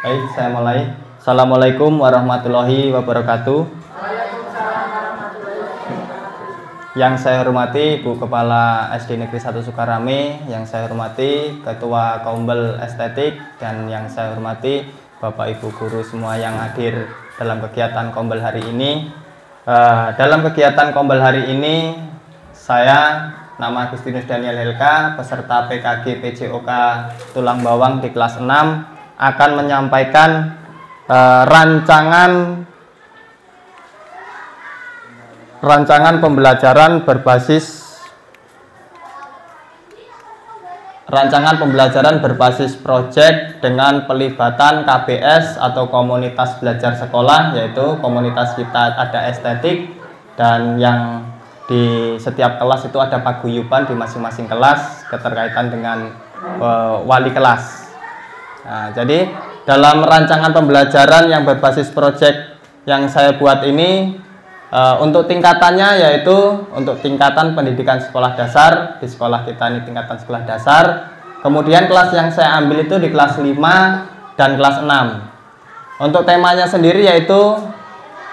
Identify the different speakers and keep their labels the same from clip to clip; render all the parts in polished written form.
Speaker 1: Baik, saya mulai. Assalamualaikum warahmatullahi wabarakatuh. Yang saya hormati Ibu Kepala SD Negeri 1 Sukarame, yang saya hormati Ketua Kombel Estetik, dan yang saya hormati Bapak Ibu guru semua yang hadir dalam kegiatan Kombel hari ini. Dalam kegiatan Kombel hari ini, saya nama Agustinus Daniel Helka, peserta PKG PJOK Tulang Bawang di kelas 6, akan menyampaikan rancangan pembelajaran berbasis proyek dengan pelibatan KBS atau komunitas belajar sekolah, yaitu komunitas kita ada estetik, dan yang di setiap kelas itu ada paguyuban di masing-masing kelas keterkaitan dengan wali kelas. Nah, jadi dalam rancangan pembelajaran yang berbasis proyek yang saya buat ini, untuk tingkatannya yaitu untuk tingkatan pendidikan sekolah dasar, di sekolah kita ini tingkatan sekolah dasar. Kemudian kelas yang saya ambil itu di kelas 5 dan kelas 6. Untuk temanya sendiri yaitu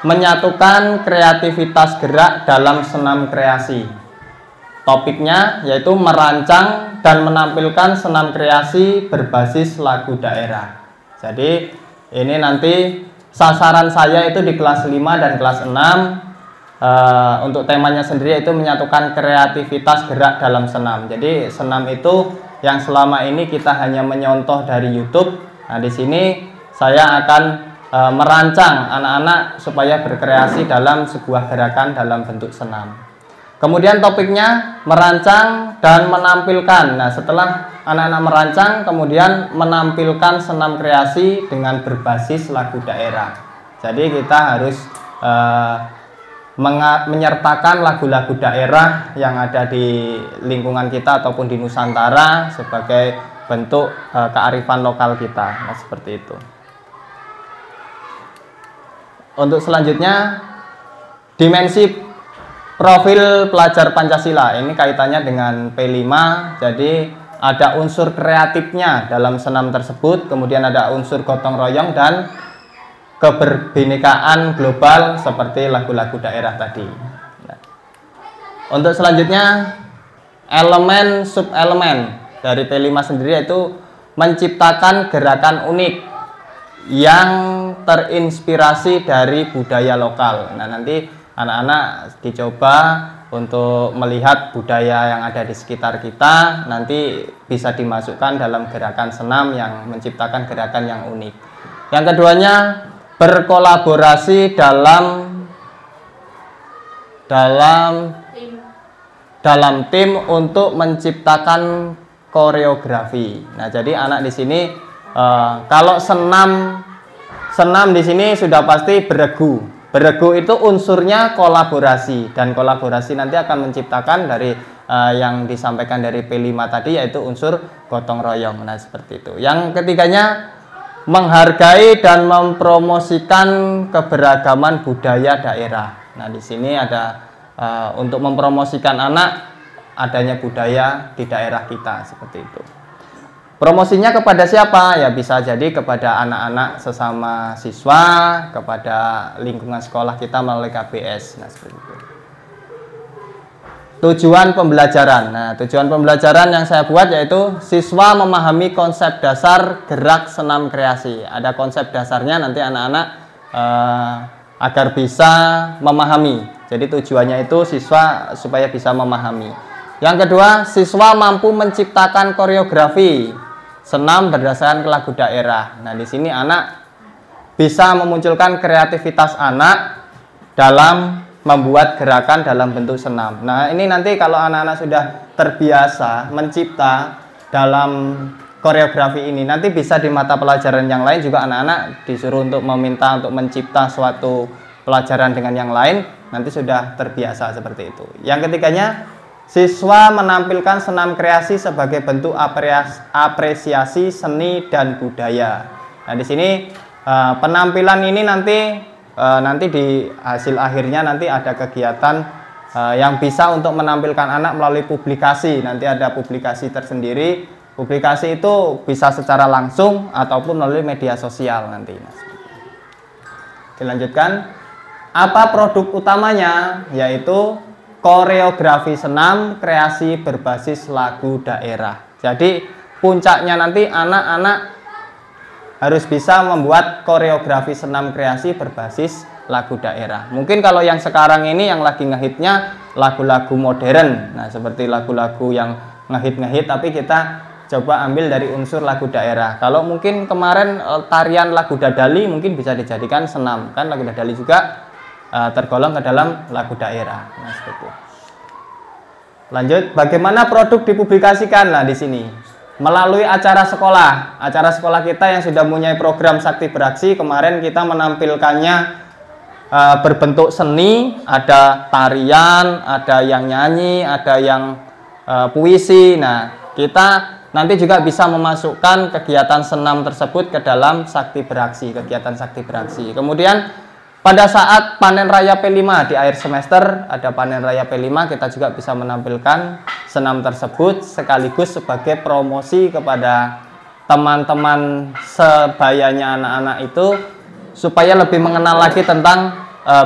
Speaker 1: menyatukan kreativitas gerak dalam senam kreasi. Topiknya yaitu merancang dan menampilkan senam kreasi berbasis lagu daerah. Jadi ini nanti sasaran saya itu di kelas 5 dan kelas 6. Untuk temanya sendiri itu menyatukan kreativitas gerak dalam senam. Jadi senam itu yang selama ini kita hanya menyontoh dari YouTube. Nah, di sini saya akan merancang anak-anak supaya berkreasi dalam sebuah gerakan dalam bentuk senam. Kemudian topiknya merancang dan menampilkan. Nah, setelah anak-anak merancang, kemudian menampilkan senam kreasi dengan berbasis lagu daerah. Jadi kita harus menyertakan lagu-lagu daerah yang ada di lingkungan kita ataupun di Nusantara sebagai bentuk kearifan lokal kita. Nah, seperti itu. Untuk selanjutnya, dimensi profil pelajar Pancasila. Ini kaitannya dengan P5. Jadi ada unsur kreatifnya dalam senam tersebut, kemudian ada unsur gotong royong dan keberbinekaan global seperti lagu-lagu daerah tadi. Nah, untuk selanjutnya, elemen subelemen dari P5 sendiri yaitu menciptakan gerakan unik yang terinspirasi dari budaya lokal. Nah, nanti anak-anak dicoba untuk melihat budaya yang ada di sekitar kita, nanti bisa dimasukkan dalam gerakan senam yang menciptakan gerakan yang unik. Yang keduanya, berkolaborasi dalam tim untuk menciptakan koreografi. Nah, jadi anak di sini kalau senam di sini sudah pasti beregu. Beregu itu unsurnya kolaborasi, dan kolaborasi nanti akan menciptakan dari yang disampaikan dari P5 tadi yaitu unsur gotong royong. Nah, seperti itu. Yang ketiganya, menghargai dan mempromosikan keberagaman budaya daerah. Nah, di sini ada untuk mempromosikan anak adanya budaya di daerah kita, seperti itu. Promosinya kepada siapa? Ya bisa jadi kepada anak-anak sesama siswa, kepada lingkungan sekolah kita melalui KBS. Nah, seperti itu. Tujuan pembelajaran. Nah, tujuan pembelajaran yang saya buat yaitu siswa memahami konsep dasar gerak senam kreasi. Ada konsep dasarnya, nanti anak-anak agar bisa memahami. Jadi tujuannya itu siswa supaya bisa memahami. Yang kedua, siswa mampu menciptakan koreografi senam berdasarkan lagu daerah. Nah, di sini anak bisa memunculkan kreativitas anak dalam membuat gerakan dalam bentuk senam. Nah, ini nanti kalau anak-anak sudah terbiasa mencipta dalam koreografi ini, nanti bisa di mata pelajaran yang lain juga anak-anak disuruh untuk meminta untuk mencipta suatu pelajaran dengan yang lain, nanti sudah terbiasa seperti itu. Yang ketiganya, siswa menampilkan senam kreasi sebagai bentuk apresiasi seni dan budaya. Nah, di sini penampilan ini nanti di hasil akhirnya nanti ada kegiatan yang bisa untuk menampilkan anak melalui publikasi. Nanti ada publikasi tersendiri Publikasi itu bisa secara langsung ataupun melalui media sosial nanti, Mas. Dilanjutkan, apa produk utamanya? Yaitu koreografi senam kreasi berbasis lagu daerah. Jadi puncaknya nanti anak-anak harus bisa membuat koreografi senam kreasi berbasis lagu daerah. Mungkin kalau yang sekarang ini yang lagi ngehitnya lagu-lagu modern. Nah, seperti lagu-lagu yang ngehit-ngehit, tapi kita coba ambil dari unsur lagu daerah. Kalau mungkin kemarin tarian lagu dadali mungkin bisa dijadikan senam. Kan lagu dadali juga tergolong ke dalam lagu daerah. Nah, seperti itu. Lanjut, bagaimana produk dipublikasikan? Nah, di sini melalui acara sekolah. Acara sekolah kita yang sudah mempunyai program Sakti Beraksi, kemarin kita menampilkannya berbentuk seni, ada tarian, ada yang nyanyi, ada yang puisi. Nah, kita nanti juga bisa memasukkan kegiatan senam tersebut ke dalam Sakti Beraksi, kegiatan Sakti Beraksi. Kemudian pada saat panen raya P5 di akhir semester, ada panen raya P5, kita juga bisa menampilkan senam tersebut sekaligus sebagai promosi kepada teman-teman sebayanya anak-anak itu supaya lebih mengenal lagi tentang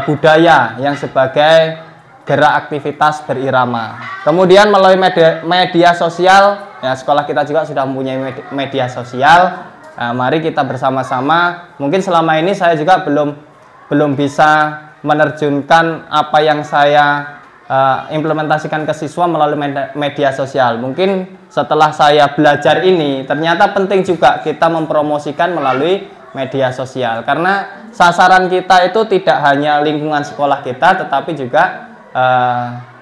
Speaker 1: budaya yang sebagai gerak aktivitas berirama. Kemudian melalui media sosial, ya, sekolah kita juga sudah mempunyai media sosial. Nah, mari kita bersama-sama. Mungkin selama ini saya juga belum bisa menerjunkan apa yang saya implementasikan ke siswa melalui media sosial. Mungkin setelah saya belajar ini, ternyata penting juga kita mempromosikan melalui media sosial. Karena sasaran kita itu tidak hanya lingkungan sekolah kita, tetapi juga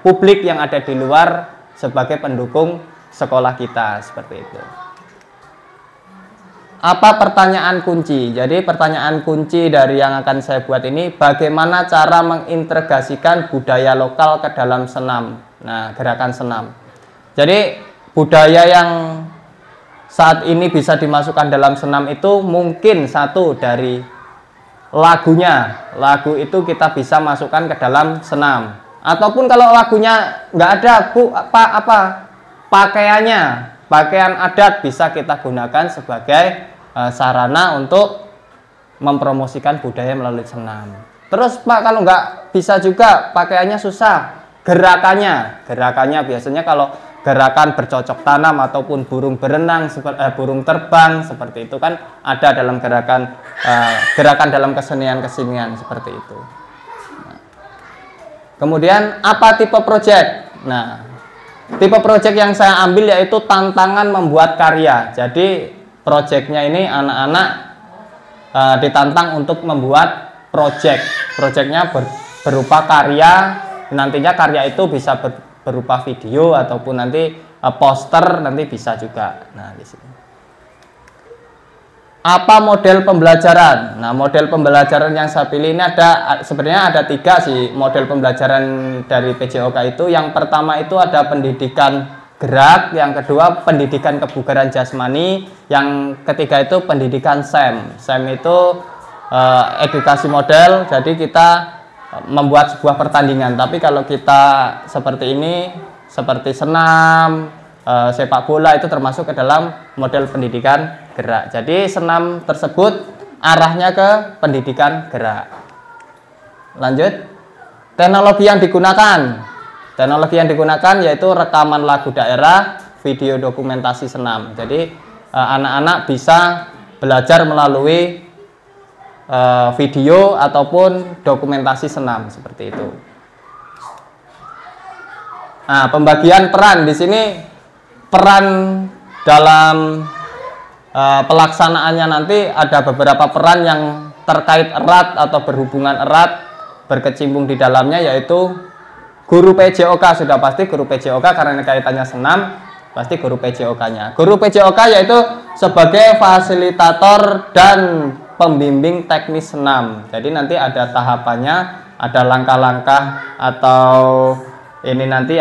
Speaker 1: publik yang ada di luar sebagai pendukung sekolah kita, seperti itu. Apa pertanyaan kunci? Jadi pertanyaan kunci dari yang akan saya buat ini, bagaimana cara mengintegrasikan budaya lokal ke dalam senam. Nah, gerakan senam. Jadi budaya yang saat ini bisa dimasukkan dalam senam itu mungkin satu dari lagunya. Lagu itu kita bisa masukkan ke dalam senam. Ataupun kalau lagunya nggak ada, pakaiannya, pakaian adat bisa kita gunakan sebagai sarana untuk mempromosikan budaya melalui senam. Terus Pak, kalau nggak bisa juga, pakaiannya susah, gerakannya biasanya kalau gerakan bercocok tanam ataupun burung berenang, burung terbang, seperti itu kan ada dalam gerakan dalam kesenian seperti itu. Kemudian apa tipe project? Nah, tipe project yang saya ambil yaitu tantangan membuat karya. Jadi projectnya ini anak-anak ditantang untuk membuat project. Projectnya berupa karya. Nantinya karya itu bisa berupa video ataupun nanti poster, nanti bisa juga. Nah, di sini. Apa model pembelajaran? Nah, model pembelajaran yang saya pilih ini sebenarnya ada 3 sih model pembelajaran dari PJOK itu. Yang pertama itu ada pendidikan gerak, yang kedua pendidikan kebugaran jasmani, yang ketiga itu pendidikan SEM. SEM itu edukasi model, jadi kita membuat sebuah pertandingan. Tapi kalau kita seperti ini, seperti senam, sepak bola, itu termasuk ke dalam model pendidikan gerak. Jadi senam tersebut arahnya ke pendidikan gerak. Lanjut, teknologi yang digunakan. Teknologi yang digunakan yaitu rekaman lagu daerah, video dokumentasi senam. Jadi anak-anak bisa belajar melalui video ataupun dokumentasi senam seperti itu. Nah, pembagian peran di sini, peran dalam pelaksanaannya nanti ada beberapa peran yang terkait erat atau berhubungan erat, berkecimpung di dalamnya, yaitu guru PJOK. Sudah pasti guru PJOK karena kaitannya senam, pasti guru PJOK-nya. Guru PJOK yaitu sebagai fasilitator dan pembimbing teknis senam. Jadi nanti ada tahapannya, ada langkah-langkah atau ini nanti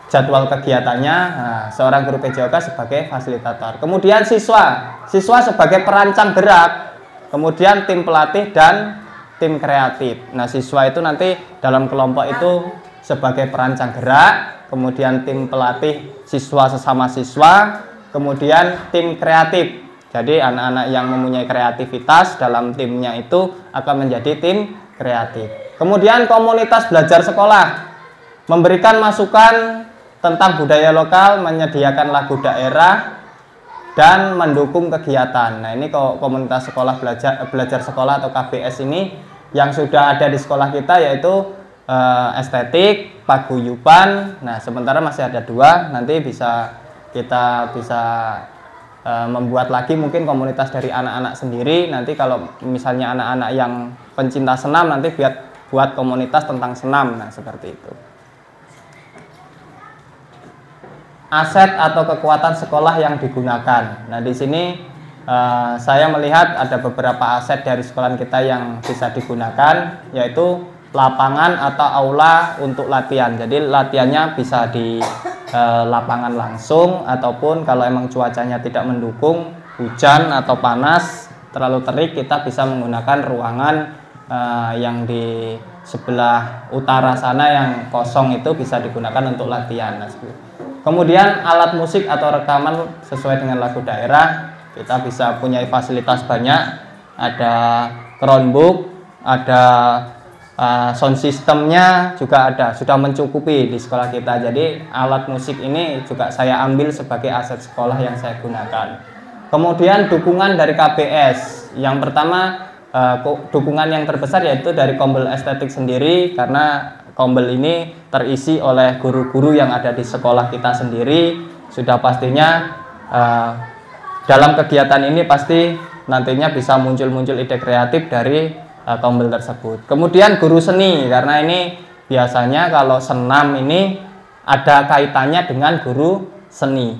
Speaker 1: jadwal kegiatannya. Nah, seorang guru PJOK sebagai fasilitator. Kemudian siswa sebagai perancang gerak. Kemudian tim pelatih dan tim kreatif. Nah, siswa itu nanti dalam kelompok itu sebagai perancang gerak. Kemudian tim pelatih siswa sesama siswa. kemudian tim kreatif. Jadi anak-anak yang mempunyai kreativitas dalam timnya itu akan menjadi tim kreatif. Kemudian komunitas belajar sekolah, memberikan masukan tentang budaya lokal, menyediakan lagu daerah, dan mendukung kegiatan. Nah, ini komunitas sekolah belajar sekolah atau KBS ini yang sudah ada di sekolah kita, yaitu estetik, paguyuban. Nah, sementara masih ada 2, nanti kita bisa membuat lagi mungkin komunitas dari anak-anak sendiri. Nanti kalau misalnya anak-anak yang pencinta senam, nanti buat komunitas tentang senam. Nah, seperti itu. Aset atau kekuatan sekolah yang digunakan. Nah, di sini saya melihat ada beberapa aset dari sekolah kita yang bisa digunakan, yaitu lapangan atau aula untuk latihan. Jadi latihannya bisa di lapangan langsung, ataupun kalau emang cuacanya tidak mendukung, hujan atau panas terlalu terik, kita bisa menggunakan ruangan yang di sebelah utara sana yang kosong, itu bisa digunakan untuk latihan. Kemudian alat musik atau rekaman sesuai dengan lagu daerah, kita bisa punya fasilitas banyak, ada Chromebook, ada sound systemnya juga ada, sudah mencukupi di sekolah kita. Jadi alat musik ini juga saya ambil sebagai aset sekolah yang saya gunakan. Kemudian dukungan dari KBS. Yang pertama, dukungan yang terbesar yaitu dari Kombel Estetik sendiri, karena Kombel ini terisi oleh guru-guru yang ada di sekolah kita sendiri. Sudah pastinya dalam kegiatan ini pasti nantinya bisa muncul-muncul ide kreatif dari Kombel tersebut. Kemudian guru seni, karena ini biasanya kalau senam ini ada kaitannya dengan guru seni.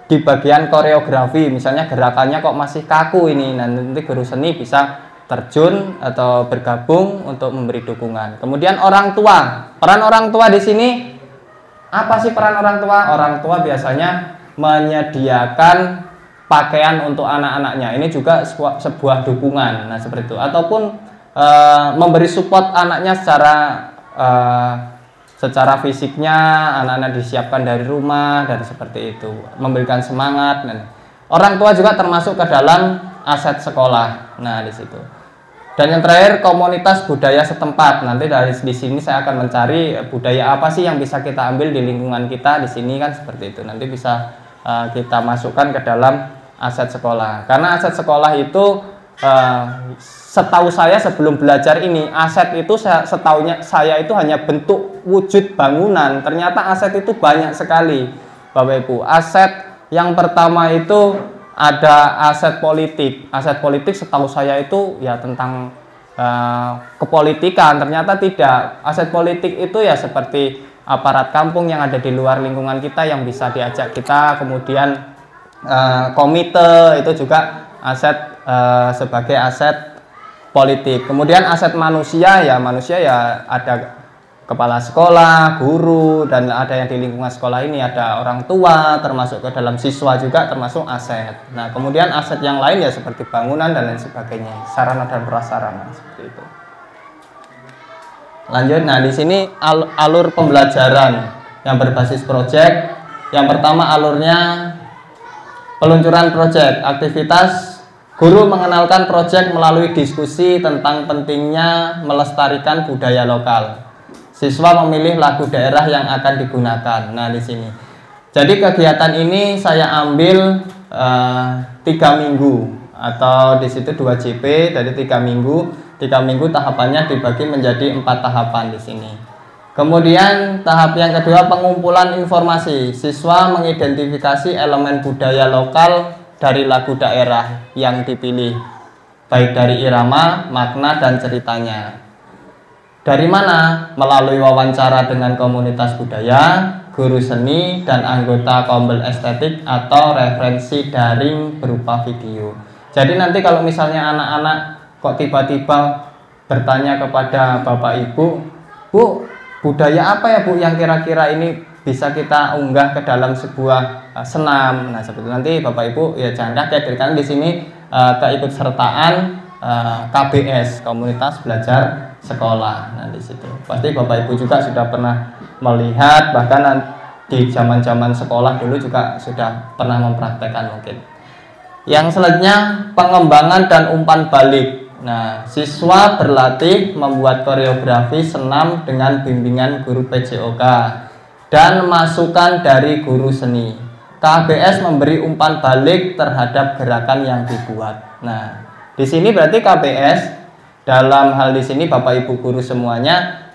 Speaker 1: Di bagian koreografi, misalnya gerakannya kok masih kaku ini, nanti guru seni bisa terjun atau bergabung untuk memberi dukungan. Kemudian orang tua, peran orang tua di sini apa sih peran orang tua? Orang tua biasanya menyediakan pakaian untuk anak-anaknya, ini juga sebuah dukungan. Nah, seperti itu. Ataupun memberi support anaknya secara fisiknya, anak-anak disiapkan dari rumah, dan seperti itu, memberikan semangat. Dan orang tua juga termasuk ke dalam aset sekolah. Nah, di situ. Dan yang terakhir, komunitas budaya setempat. Nanti di sini saya akan mencari budaya apa sih yang bisa kita ambil di lingkungan kita di sini, kan seperti itu. Nanti bisa kita masukkan ke dalam aset sekolah. Karena aset sekolah itu setahu saya sebelum belajar ini, aset itu setahunya saya itu hanya bentuk wujud bangunan. Ternyata aset itu banyak sekali, Bapak Ibu. Aset yang pertama itu ada aset politik. Aset politik setahu saya itu ya tentang kepolitikan. Ternyata tidak. Aset politik itu ya seperti aparat kampung yang ada di luar lingkungan kita yang bisa diajak kita. Kemudian komite itu juga aset sebagai aset politik. Kemudian aset manusia ya ada kepala sekolah, guru, dan ada yang di lingkungan sekolah ini ada orang tua, termasuk ke dalam siswa juga termasuk aset. Nah, kemudian aset yang lain ya seperti bangunan dan lain sebagainya, sarana dan prasarana seperti itu. Lanjut, nah di sini alur pembelajaran yang berbasis proyek. Yang pertama alurnya peluncuran proyek, aktivitas guru mengenalkan proyek melalui diskusi tentang pentingnya melestarikan budaya lokal. Siswa memilih lagu daerah yang akan digunakan. Nah, di sini. Jadi kegiatan ini saya ambil 3 minggu atau di situ 2 JP dari 3 minggu. 3 minggu tahapannya dibagi menjadi 4 tahapan di sini. Kemudian tahap yang kedua pengumpulan informasi. Siswa mengidentifikasi elemen budaya lokal dari lagu daerah yang dipilih, baik dari irama, makna, dan ceritanya. Dari mana? Melalui wawancara dengan komunitas budaya, guru seni, dan anggota Kombel Estetik atau referensi daring berupa video. Jadi nanti kalau misalnya anak-anak kok tiba-tiba bertanya kepada Bapak Ibu, Bu, budaya apa ya Bu yang kira-kira ini bisa kita unggah ke dalam sebuah senam. Nah, seperti nanti Bapak Ibu ya jangan kaget, karena di sini keikutsertaan KBS, komunitas belajar sekolah. Nah, di situ pasti Bapak Ibu juga sudah pernah melihat, bahkan di zaman-zaman sekolah dulu juga sudah pernah mempraktekkan mungkin. Yang selanjutnya pengembangan dan umpan balik. Nah, siswa berlatih membuat koreografi senam dengan bimbingan guru PJOK dan masukan dari guru seni. KBS memberi umpan balik terhadap gerakan yang dibuat. Nah, di sini berarti KBS dalam hal di sini Bapak Ibu guru semuanya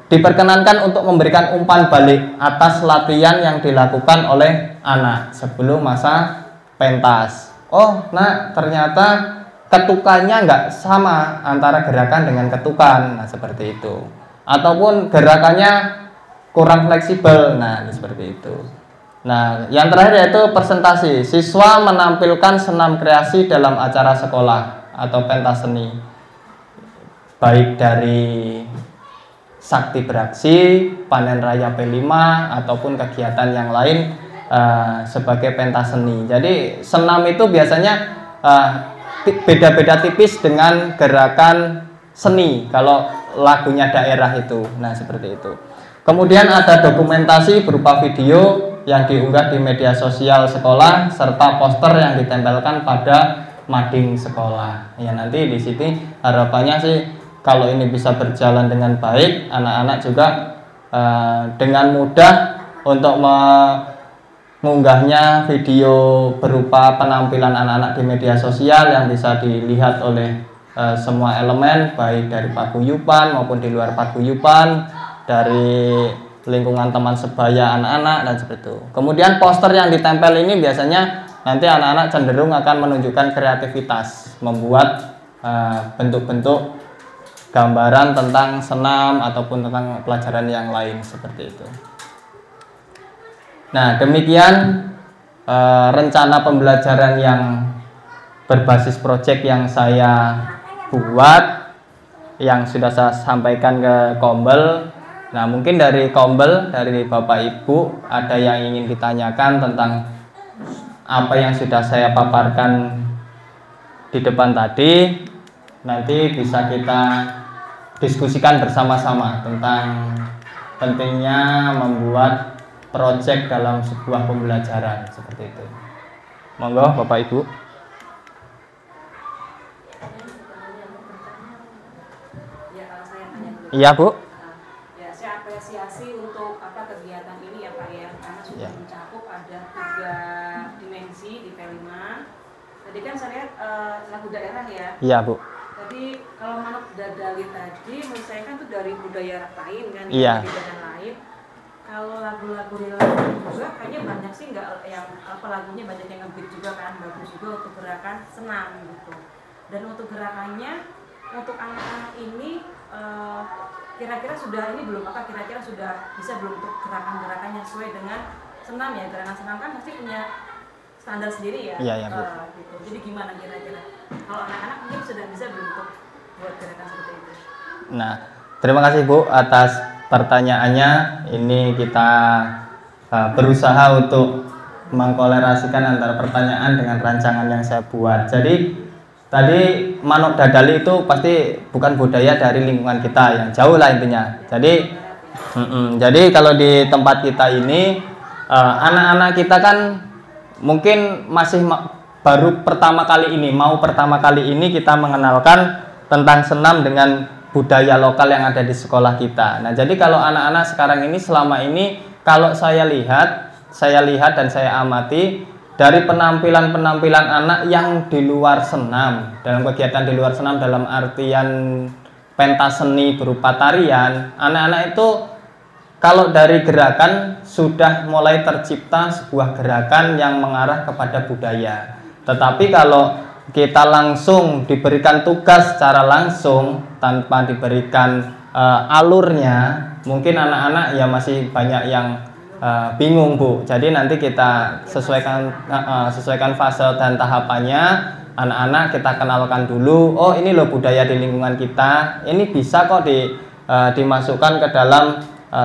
Speaker 1: diperkenankan untuk memberikan umpan balik atas latihan yang dilakukan oleh anak sebelum masa pentas. Oh, nah ternyata ketukannya nggak sama antara gerakan dengan ketukan. Nah, seperti itu. Ataupun gerakannya kurang fleksibel. Nah, seperti itu. Nah, yang terakhir yaitu presentasi. Siswa menampilkan senam kreasi dalam acara sekolah atau pentas seni. Baik dari Sakti Beraksi, Panen Raya P5 ataupun kegiatan yang lain sebagai pentas seni. Jadi senam itu biasanya beda-beda tipis dengan gerakan seni kalau lagunya daerah itu. Nah, seperti itu. Kemudian ada dokumentasi berupa video yang diunggah di media sosial sekolah serta poster yang ditempelkan pada mading sekolah. Ya, nanti di sini harapannya sih kalau ini bisa berjalan dengan baik, anak-anak juga dengan mudah untuk mengunggahnya video berupa penampilan anak-anak di media sosial yang bisa dilihat oleh semua elemen, baik dari paguyuban maupun di luar paguyuban, dari lingkungan teman sebaya anak-anak dan seperti itu. Kemudian poster yang ditempel ini biasanya nanti anak-anak cenderung akan menunjukkan kreativitas, membuat bentuk-bentuk gambaran tentang senam ataupun tentang pelajaran yang lain seperti itu. Nah, demikian rencana pembelajaran yang berbasis proyek yang saya buat, yang sudah saya sampaikan ke Kombel. Nah, mungkin dari Kombel, dari Bapak Ibu, ada yang ingin ditanyakan tentang apa yang sudah saya paparkan di depan tadi. Nanti bisa kita diskusikan bersama-sama tentang pentingnya membuat proyek dalam sebuah pembelajaran seperti itu. Monggo Bapak Ibu. Iya Bu.
Speaker 2: Ya, saya apresiasi untuk kegiatan ini ya Pak ya, karena sudah mencakup ada 3 dimensi di P5. Tadi kan saya lihat lagu daerah ya.
Speaker 1: Iya Bu.
Speaker 2: Jadi kalau Manuk Dadali tadi menurut saya kan itu dari budaya lain kan,
Speaker 1: iya.
Speaker 2: Dari budaya lain. Kalau lagu-lagu relawan juga kayaknya banyak sih nggak yang lagunya banyak yang ngebeat juga kan, bagus juga untuk gerakan senam gitu. Dan untuk gerakannya untuk anak-anak ini kira-kira sudah ini belum kira-kira sudah bisa belum untuk gerakan-gerakan yang sesuai dengan senam ya. Gerakan senam kan pasti punya standar sendiri ya.
Speaker 1: Iya, Bu.
Speaker 2: Gitu. Jadi gimana kira-kira kalau anak-anak mungkin sudah bisa belum untuk buat gerakan seperti itu?
Speaker 1: Nah, terima kasih Bu atas pertanyaannya. Ini kita berusaha untuk mengkolerasikan antara pertanyaan dengan rancangan yang saya buat. Jadi tadi Manuk Dadali itu pasti bukan budaya dari lingkungan kita, yang jauh lah intinya. Jadi kalau di tempat kita ini anak-anak kita kan mungkin masih baru pertama kali ini kita mengenalkan tentang senam dengan budaya lokal yang ada di sekolah kita. Nah, jadi kalau anak-anak sekarang ini selama ini kalau saya lihat dan saya amati dari penampilan anak yang di luar senam, dalam kegiatan di luar senam dalam artian pentas seni berupa tarian, anak-anak itu kalau dari gerakan sudah mulai tercipta sebuah gerakan yang mengarah kepada budaya. Tetapi kalau kita langsung diberikan tugas secara langsung tanpa diberikan alurnya, mungkin anak-anak ya masih banyak yang bingung Bu. Jadi nanti kita sesuaikan fase dan tahapannya. Anak-anak kita kenalkan dulu, oh ini loh budaya di lingkungan kita, ini bisa kok dimasukkan ke dalam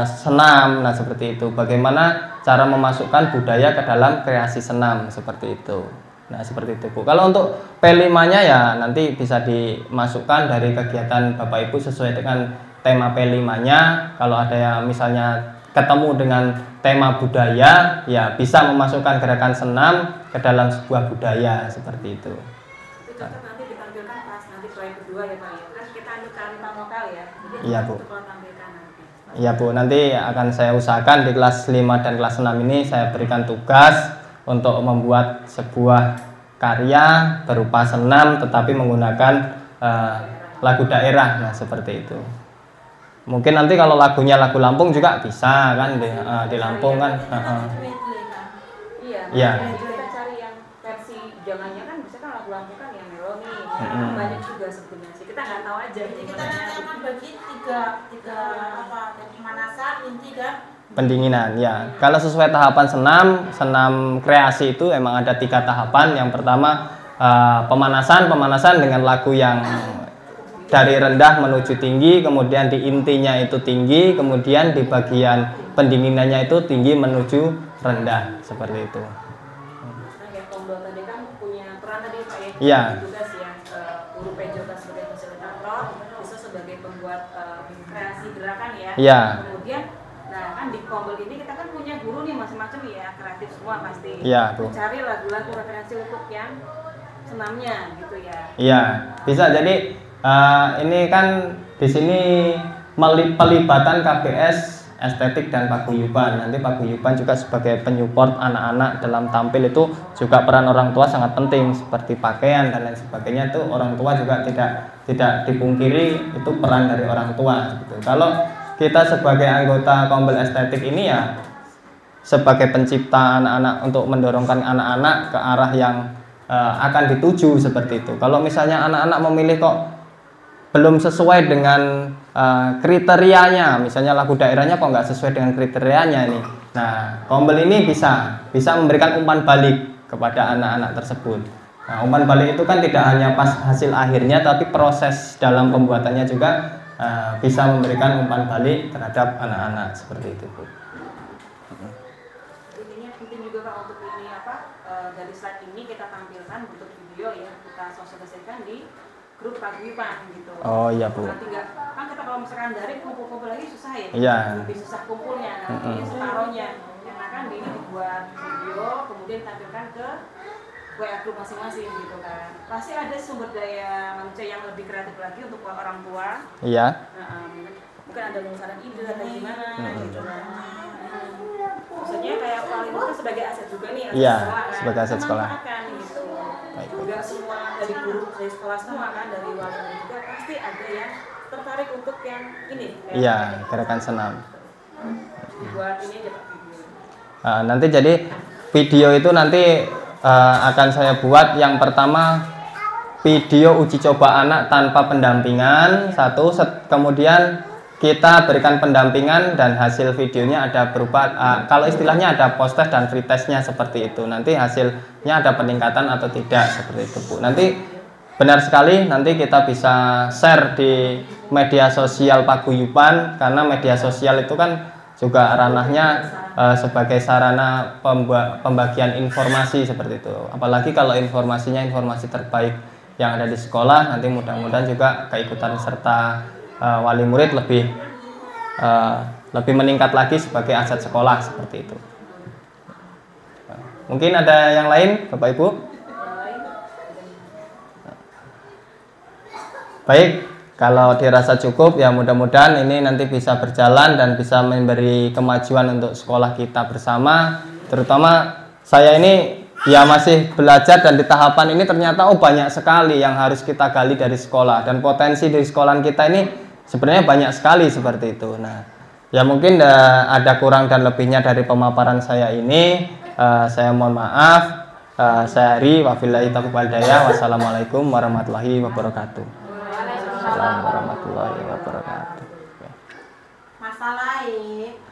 Speaker 1: senam. Nah, seperti itu. Bagaimana cara memasukkan budaya ke dalam kreasi senam seperti itu. Nah, seperti itu Bu. Kalau untuk P5-nya ya nanti bisa dimasukkan dari kegiatan Bapak Ibu sesuai dengan tema P5-nya. Kalau ada yang misalnya ketemu dengan tema budaya, ya bisa memasukkan gerakan senam ke dalam sebuah budaya seperti itu.
Speaker 2: Itu cocok nanti ditampilkan pas nanti proyek kedua ya Pak ya. Kan kita ambil kearifan lokal ya. Jadi
Speaker 1: Iya Bu.
Speaker 2: untuk tampilkan nanti.
Speaker 1: Iya Bu, nanti akan saya usahakan di kelas 5 dan kelas 6 ini saya berikan tugas untuk membuat sebuah karya berupa senam tetapi menggunakan lagu daerah, nah seperti itu. Mungkin nanti kalau lagunya lagu Lampung juga bisa kan di Lampung kan.
Speaker 2: Iya. Kita cari yang versi jangannya kan bisa kan lagu Lampung kan yang melodi. Banyak juga sebenarnya sih. Kita nggak tahu aja.
Speaker 3: Jadi kita nanti akan bagi tiga apa? Pemanasan, inti dan
Speaker 1: pendinginan ya. Kalau sesuai tahapan senam kreasi itu emang ada 3 tahapan. Yang pertama pemanasan dengan lagu yang dari rendah menuju tinggi, kemudian di intinya itu tinggi, kemudian di bagian pendinginannya itu tinggi menuju rendah, seperti itu.
Speaker 2: Kayak Tombol tadi kan punya peran tadi Pak ya.
Speaker 1: Iya.
Speaker 2: Tugas ya, Guru Pejoka sebagai fasilitator, bisa sebagai pembuat kreasi gerakan ya.
Speaker 1: Iya.
Speaker 2: Kemudian, nah kan di Tombol ini kita kan punya guru nih macam-macam ya, kreatif semua pasti.
Speaker 1: Iya Bu.
Speaker 2: Mencari lagu-lagu referensi untuk yang senamnya gitu ya.
Speaker 1: Iya, bisa. Jadi ini kan di sini pelibatan KBS, estetik dan paguyuban. Nanti paguyuban juga sebagai penyupport anak-anak dalam tampil itu juga peran orang tua sangat penting seperti pakaian dan lain sebagainya itu orang tua juga tidak dipungkiri itu peran dari orang tua gitu. Kalau kita sebagai anggota Kombel Estetik ini ya sebagai pencipta anak-anak untuk mendorongkan anak-anak ke arah yang akan dituju seperti itu. Kalau misalnya anak-anak memilih kok belum sesuai dengan kriterianya, misalnya lagu daerahnya kok nggak sesuai dengan kriterianya nih. Nah, Kombel ini bisa memberikan umpan balik kepada anak-anak tersebut. Nah, umpan balik itu kan tidak hanya pas hasil akhirnya, tapi proses dalam pembuatannya juga bisa memberikan umpan balik terhadap anak-anak seperti itu, Bu.
Speaker 2: Intinya penting juga Pak untuk ini dari slide ini kita tampilkan bentuk video ya, kita sosialisasikan di grup paguyuban gitu.
Speaker 1: Oh iya Bu.
Speaker 2: Nanti kan kita kalau misalkan dari kumpul-kumpul lagi susah ya.
Speaker 1: Iya.
Speaker 2: Lebih susah kumpulnya. Ini separohnya. Yang akan dibuat video, kemudian tampilkan ke WA grup masing-masing gitu kan. Pasti ada sumber daya manusia yang lebih kreatif lagi untuk orang tua.
Speaker 1: Iya.
Speaker 2: Mungkin ada lulusan ide atau gimana gitu kan. Maksudnya kayak paling itu sebagai aset juga nih.
Speaker 1: Iya,
Speaker 2: sekolah, kan?
Speaker 1: sebagai aset sekolah.
Speaker 2: Gitu.
Speaker 1: Baik.
Speaker 2: Juga semua dari guru dari sekolah semua kan, dari wali juga pasti ada yang tertarik untuk yang ini.
Speaker 1: Iya, gerakan senam.
Speaker 2: Buat ini aja Pak video.
Speaker 1: Nanti jadi video itu nanti akan saya buat yang pertama video uji coba anak tanpa pendampingan kemudian kita berikan pendampingan dan hasil videonya ada berupa kalau istilahnya ada post test dan free testnya seperti itu. Nanti hasilnya ada peningkatan atau tidak seperti itu Bu. Nanti benar sekali nanti kita bisa share di media sosial paguyuban karena media sosial itu kan juga ranahnya sebagai sarana pembagian informasi seperti itu. Apalagi kalau informasinya informasi terbaik yang ada di sekolah, nanti mudah-mudahan juga keikutan serta wali murid lebih meningkat lagi sebagai aset sekolah seperti itu. Mungkin ada yang lain Bapak Ibu? Baik, kalau dirasa cukup ya mudah-mudahan ini nanti bisa berjalan dan bisa memberi kemajuan untuk sekolah kita bersama. Terutama saya ini ya masih belajar dan di tahapan ini ternyata banyak sekali yang harus kita gali dari sekolah dan potensi dari sekolah kita ini sebenarnya banyak sekali seperti itu. Nah, ya mungkin ada kurang dan lebihnya dari pemaparan saya ini. Saya mohon maaf. Saya Ari, wabillahi taufiq wal hidayah. Wassalamualaikum warahmatullahi wabarakatuh. Waalaikumsalam warahmatullahi wabarakatuh.
Speaker 3: masalah